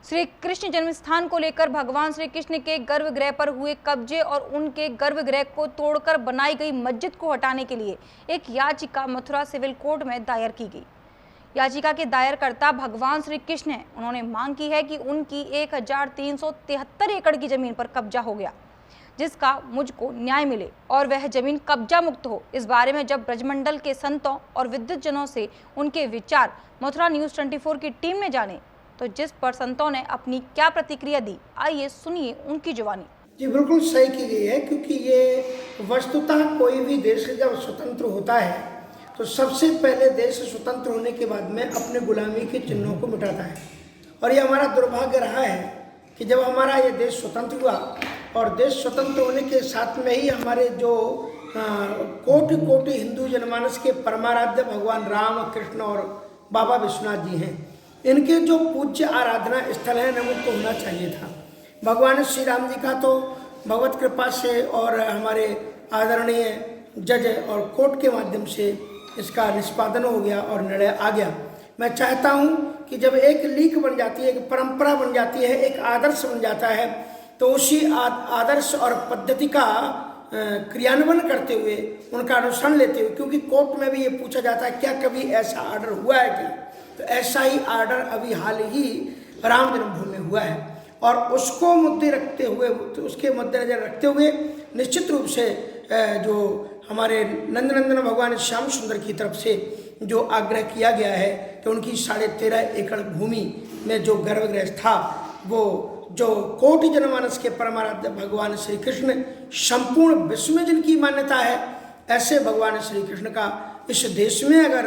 श्री कृष्ण जन्मस्थान को लेकर भगवान श्री कृष्ण के गर्भगृह पर हुए कब्जे और उनके गर्भगृह को तोड़कर बनाई गई मस्जिद को हटाने के लिए एक याचिका मथुरा सिविल कोर्ट में दायर की गई। याचिका के दायरकर्ता भगवान श्री कृष्ण हैं। उन्होंने मांग की है कि उनकी 1373 एकड़ की जमीन पर कब्जा हो गया, जिसका मुझको न्याय मिले और वह जमीन कब्जा मुक्त हो। इस बारे में जब ब्रजमंडल के संतों और विद्युत जनों से उनके विचार मथुरा न्यूज़ 24 की टीम ने जाने, तो जिस पर संतों ने अपनी क्या प्रतिक्रिया दी, आइए सुनिए उनकी जुबानी। जी बिल्कुल सही की गई है, क्योंकि ये वस्तुतः कोई भी देश जब स्वतंत्र होता है तो सबसे पहले देश स्वतंत्र होने के बाद में अपने गुलामी के चिन्हों को मिटाता है। और ये हमारा दुर्भाग्य रहा है कि जब हमारा ये देश स्वतंत्र हुआ और देश स्वतंत्र होने के साथ में ही हमारे जो कोटि कोटि हिंदू जनमानस के परमाराध्य भगवान राम, कृष्ण और बाबा विश्वनाथ जी हैं, इनके जो पूज्य आराधना स्थल है न, मुक्त होना चाहिए था। भगवान श्री राम जी का तो भगवत कृपा से और हमारे आदरणीय जज और कोर्ट के माध्यम से इसका निष्पादन हो गया और निर्णय आ गया। मैं चाहता हूँ कि जब एक लीक बन जाती है, एक परंपरा बन जाती है, एक आदर्श बन जाता है, तो उसी आदर्श और पद्धति का क्रियान्वयन करते हुए, उनका अनुसरण लेते हुए, क्योंकि कोर्ट में भी ये पूछा जाता है क्या कभी ऐसा आर्डर हुआ है कि, तो ऐसा ही आर्डर अभी हाल ही राम जन्मभूमि में हुआ है। और उसको मुद्दे रखते हुए, तो उसके मद्देनजर रखते हुए निश्चित रूप से जो हमारे नंदनंदन भगवान श्याम सुंदर की तरफ से जो आग्रह किया गया है कि उनकी 13.5 एकड़ भूमि में जो गर्भगृह था, वो जो कोटि जनमानस के परमाराध्य भगवान श्री कृष्ण, संपूर्ण विश्व में जिनकी मान्यता है, ऐसे भगवान श्री कृष्ण का इस देश में अगर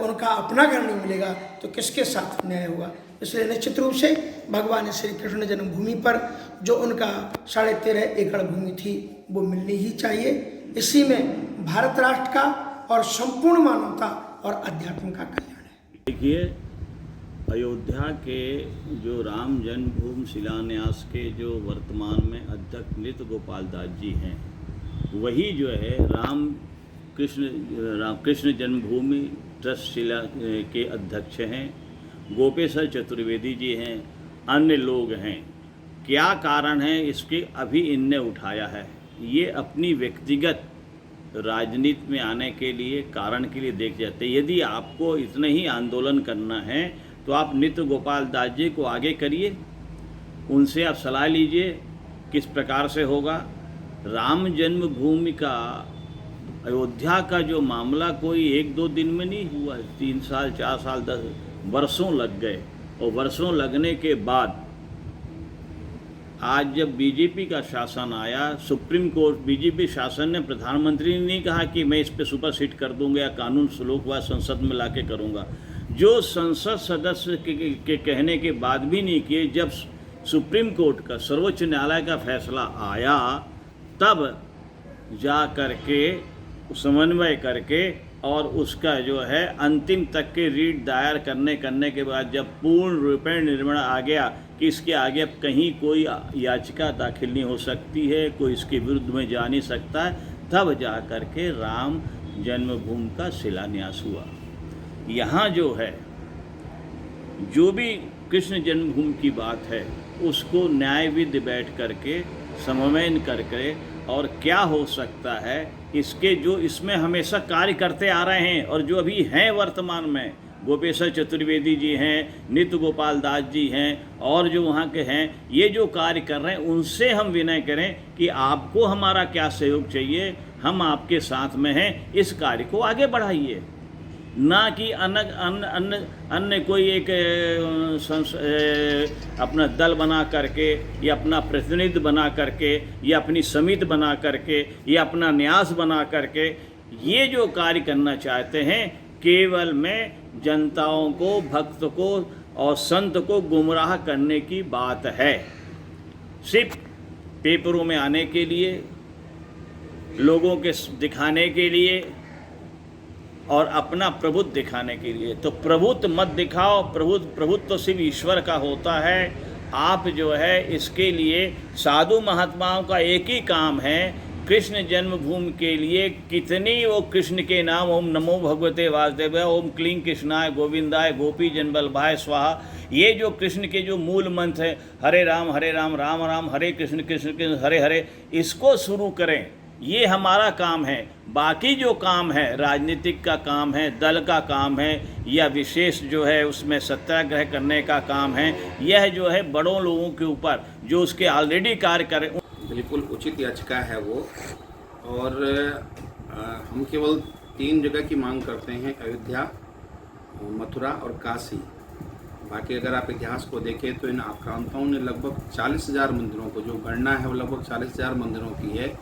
उनका अपना घर नहीं मिलेगा तो किसके साथ न्याय होगा। इसलिए निश्चित रूप से भगवान श्री कृष्ण जन्मभूमि पर जो उनका 13.5 एकड़ भूमि थी वो मिलनी ही चाहिए। इसी में भारत राष्ट्र का और संपूर्ण मानवता और अध्यात्म का कल्याण है। देखिए, अयोध्या के जो राम जन्मभूमि शिलान्यास के जो वर्तमान में अध्यक्ष नृत्य गोपाल दास जी हैं, वही जो है राम कृष्ण जन्मभूमि ट्रस्ट शिला के अध्यक्ष हैं। गोपेश्वर चतुर्वेदी जी हैं, अन्य लोग हैं। क्या कारण है इसके, अभी इनने उठाया है। ये अपनी व्यक्तिगत राजनीति में आने के लिए, कारण के लिए देख जाते हैं। यदि आपको इतने ही आंदोलन करना है तो आप नृत्य गोपाल दास जी को आगे करिए, उनसे आप सलाह लीजिए किस प्रकार से होगा। राम जन्मभूमि का, अयोध्या का जो मामला कोई 1-2 दिन में नहीं हुआ, 3 साल 4 साल 10 वर्षों लग गए। और वर्षों लगने के बाद आज जब बीजेपी का शासन आया, सुप्रीम कोर्ट, बीजेपी शासन ने, प्रधानमंत्री ने नहीं कहा कि मैं इस पे सुपरसीड कर दूंगा या कानून श्लोकवाद संसद में लाके करूंगा। जो संसद सदस्य के कहने के बाद भी नहीं किए, जब सुप्रीम कोर्ट का, सर्वोच्च न्यायालय का फैसला आया, तब जा करके समन्वय करके और उसका जो है अंतिम तक के रीट दायर करने के बाद जब पूर्ण रूपेण निर्णय आ गया कि इसके आगे अब कहीं कोई याचिका दाखिल नहीं हो सकती है, कोई इसके विरुद्ध में जा नहीं सकता है, तब जा कर के राम जन्मभूमि का शिलान्यास हुआ। यहाँ जो है, जो भी कृष्ण जन्मभूमि की बात है, उसको न्यायविद बैठ करके समन्वय करके और क्या हो सकता है इसके, जो इसमें हमेशा कार्य करते आ रहे हैं और जो अभी हैं वर्तमान में, गोपेश्वर चतुर्वेदी जी हैं, नृत्य गोपाल दास जी हैं और जो वहाँ के हैं, ये जो कार्य कर रहे हैं, उनसे हम विनय करें कि आपको हमारा क्या सहयोग चाहिए, हम आपके साथ में हैं, इस कार्य को आगे बढ़ाइए। ना कि अन्य कोई एक अपना दल बना करके या अपना प्रतिनिधि बना करके या अपनी समिति बना करके या अपना न्यास बना करके ये जो कार्य करना चाहते हैं, केवल में जनताओं को, भक्त को और संत को गुमराह करने की बात है, सिर्फ पेपरों में आने के लिए, लोगों के दिखाने के लिए और अपना प्रभुत्व दिखाने के लिए। तो प्रभुत्व मत दिखाओ, प्रभुत्व तो सिर्फ ईश्वर का होता है। आप जो है इसके लिए, साधु महात्माओं का एक ही काम है कृष्ण जन्मभूमि के लिए कितनी वो कृष्ण के नाम, ओम नमो भगवते वासुदेवाय, ओम क्लीं कृष्णाय गोविंदाय, गोपी जनबल्भाय स्वाहा, ये जो कृष्ण के जो मूल मंत्र है, हरे राम राम राम हरे कृष्ण कृष्ण कृष्ण हरे हरे, इसको शुरू करें। ये हमारा काम है। बाकी जो काम है राजनीतिक का काम है, दल का काम है, या विशेष जो है उसमें सत्याग्रह करने का काम है, यह जो है बड़ों लोगों के ऊपर जो उसके ऑलरेडी कार्य करें। बिल्कुल उचित याचिका है वो, और हम केवल 3 जगह की मांग करते हैं, अयोध्या, मथुरा और काशी। बाकी अगर आप इतिहास को देखें तो इन आक्रांताओं ने लगभग 40,000 मंदिरों को, जो गणना है वो लगभग 40,000 मंदिरों की है।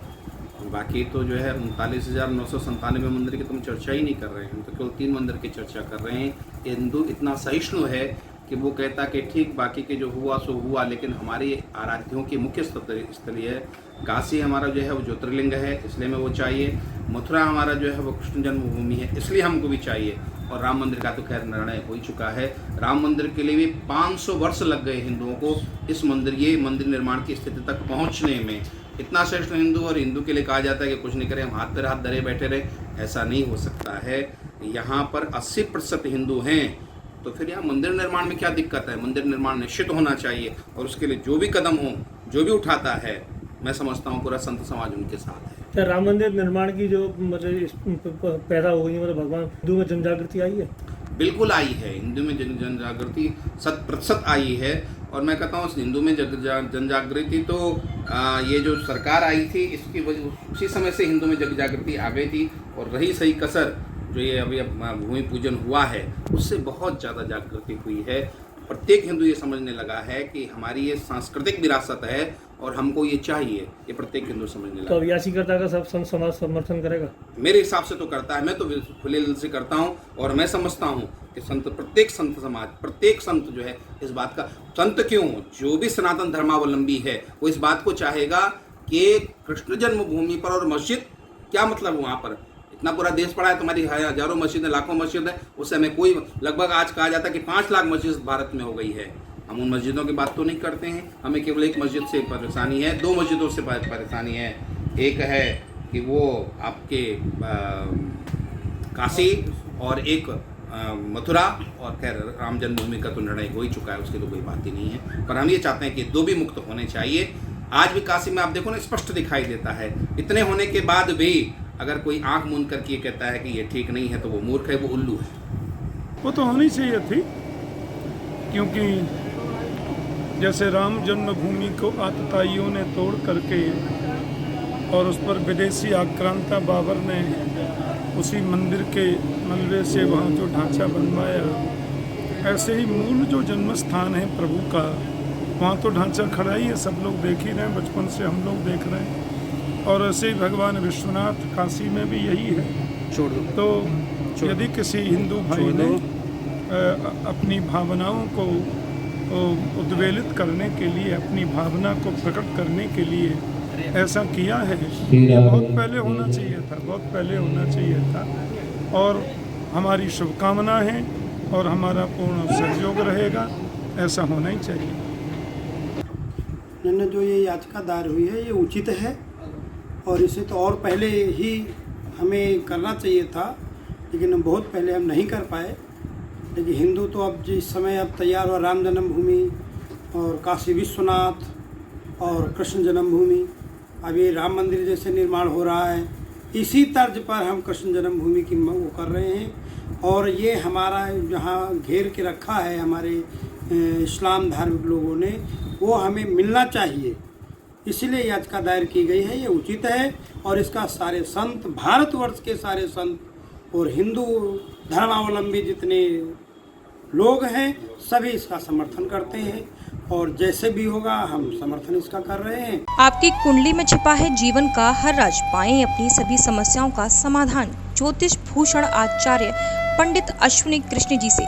बाकी तो जो है 39,997 मंदिर की तो हम चर्चा ही नहीं कर रहे हैं, हम तो केवल 3 मंदिर की चर्चा कर रहे हैं। हिंदू इतना सहिष्णु है कि वो कहता कि ठीक बाकी के जो हुआ सो हुआ, लेकिन हमारी आराध्यों की मुख्य स्थल है काशी, हमारा जो है वो ज्योतिर्लिंग है, इसलिए हमें वो चाहिए। मथुरा हमारा जो है वो कृष्ण जन्मभूमि है, इसलिए हमको भी चाहिए। और राम मंदिर का तो खैर निर्णय हो ही चुका है। राम मंदिर के लिए भी 500 वर्ष लग गए हिंदुओं को इस मंदिर निर्माण की स्थिति तक पहुंचने में। इतना श्रेष्ठ हिंदू, और हिंदू के लिए कहा जाता है कि कुछ नहीं करें, हम हाथ पर हाथ धरे बैठे रहे, ऐसा नहीं हो सकता है। यहाँ पर 80% हिंदू हैं, तो फिर यहाँ मंदिर निर्माण में क्या दिक्कत है? मंदिर निर्माण निश्चित होना चाहिए, और उसके लिए जो भी कदम हो, जो भी उठाता है, मैं समझता हूँ पूरा संत समाज उनके साथ है। क्या राम मंदिर निर्माण की जो मतलब पैदा हो गई, मतलब भगवान हिंदू में जनजागृति आई है? बिल्कुल आई है, हिंदू में जन जागृति 100% आई है। और मैं कहता हूँ हिंदू में जन जागृति तो ये जो सरकार आई थी इसकी वजह, उसी समय से हिंदू में जन जागृति आ गई थी। और रही सही कसर जो ये अभी भूमि पूजन हुआ है, उससे बहुत ज़्यादा जागृति हुई है। प्रत्येक हिंदू ये समझने लगा है कि हमारी ये सांस्कृतिक विरासत है और हमको ये चाहिए, ये प्रत्येक हिंदू समझने लगा। तो अब याचिकाकर्ता का सब समाज समर्थन करेगा? मेरे हिसाब से तो करता है, मैं तो खुले दिल से करता हूँ। और मैं समझता हूँ कि प्रत्येक संत समाज, प्रत्येक संत जो है इस बात का, संत क्यों, जो भी सनातन धर्मावलंबी है वो इस बात को चाहेगा कि कृष्ण जन्मभूमि पर, और मस्जिद क्या मतलब वहाँ पर इतना पूरा देश पड़ा है, तुम्हारी हजारों मस्जिद है, लाखों मस्जिद है, उससे हमें कोई, लगभग आज कहा जाता है कि 5 लाख मस्जिद भारत में हो गई है। हम उन मस्जिदों की बात तो नहीं करते हैं, हमें केवल एक मस्जिद से परेशानी है, 2 मस्जिदों से परेशानी है। एक है कि वो आपके काशी, और एक मथुरा, और खैर राम जन्मभूमि का तो निर्णय हो ही चुका है, उसकी तो कोई बात ही नहीं है। पर हम ये चाहते हैं कि 2 भी मुक्त होने चाहिए। आज भी काशी में आप देखो ना, स्पष्ट दिखाई देता है। इतने होने के बाद भी अगर कोई आंख मूंद करके ये कहता है कि ये ठीक नहीं है, तो वो मूर्ख है, वो उल्लू है। वो तो होनी चाहिए थी, क्योंकि जैसे राम जन्मभूमि को आतताइयों ने तोड़ करके और उस पर विदेशी आक्रांता बाबर ने उसी मंदिर के मलबे से वहाँ जो ढांचा बनवाया, ऐसे ही मूल जो जन्म स्थान है प्रभु का, वहाँ तो ढांचा खड़ा ही है, सब लोग देख ही रहे हैं, बचपन से हम लोग देख रहे हैं। और ऐसे ही भगवान विश्वनाथ काशी में भी यही है। तो यदि किसी हिंदू भाई ने अपनी भावनाओं को उद्वेलित करने के लिए, अपनी भावना को प्रकट करने के लिए ऐसा किया है, ये बहुत पहले होना चाहिए था, बहुत पहले होना चाहिए था। और हमारी शुभकामना है और हमारा पूर्ण सहयोग रहेगा, ऐसा होना ही चाहिए। जो ये याचिका दायर हुई है ये उचित है, और इसे तो और पहले ही हमें करना चाहिए था, लेकिन बहुत पहले हम नहीं कर पाए। लेकिन हिंदू तो अब जिस समय अब तैयार हुआ, राम जन्मभूमि और काशी विश्वनाथ और कृष्ण जन्मभूमि, अब ये राम मंदिर जैसे निर्माण हो रहा है, इसी तर्ज पर हम कृष्ण जन्मभूमि की वो कर रहे हैं। और ये हमारा जहाँ घेर के रखा है हमारे इस्लाम धार्मिक लोगों ने, वो हमें मिलना चाहिए, इसीलिए याचिका दायर की गई है। ये उचित है, और इसका सारे संत, भारतवर्ष के सारे संत और हिंदू धर्मावलंबी जितने लोग हैं सभी इसका समर्थन करते हैं, और जैसे भी होगा हम समर्थन इसका कर रहे हैं। आपकी कुंडली में छिपा है जीवन का हर राज, पाएं अपनी सभी समस्याओं का समाधान ज्योतिष भूषण आचार्य पंडित अश्विनी कृष्ण जी से।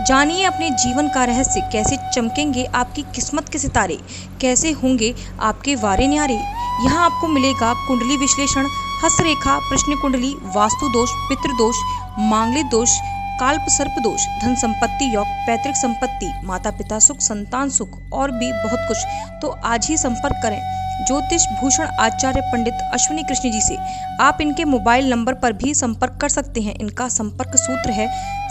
जानिए अपने जीवन का रहस्य, कैसे चमकेंगे आपकी किस्मत के सितारे, कैसे होंगे आपके वारे न्यारे। यहाँ आपको मिलेगा कुंडली विश्लेषण, हस्तरेखा, प्रश्न कुंडली, वास्तु दोष, पितृदोष, मांगलिक दोष, काल्प सर्प दोष, धन संपत्ति योग, पैतृक संपत्ति, माता पिता सुख, संतान सुख और भी बहुत कुछ, तो आज ही संपर्क करें ज्योतिष भूषण आचार्य पंडित अश्विनी कृष्ण जी से। आप इनके मोबाइल नंबर पर भी संपर्क कर सकते हैं। इनका संपर्क सूत्र है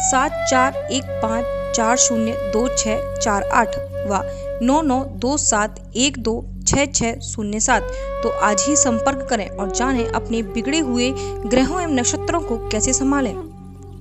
7415402648 व 9927126607। तो आज ही संपर्क करें और जानें अपने बिगड़े हुए ग्रहों एवं नक्षत्रों को कैसे संभालें।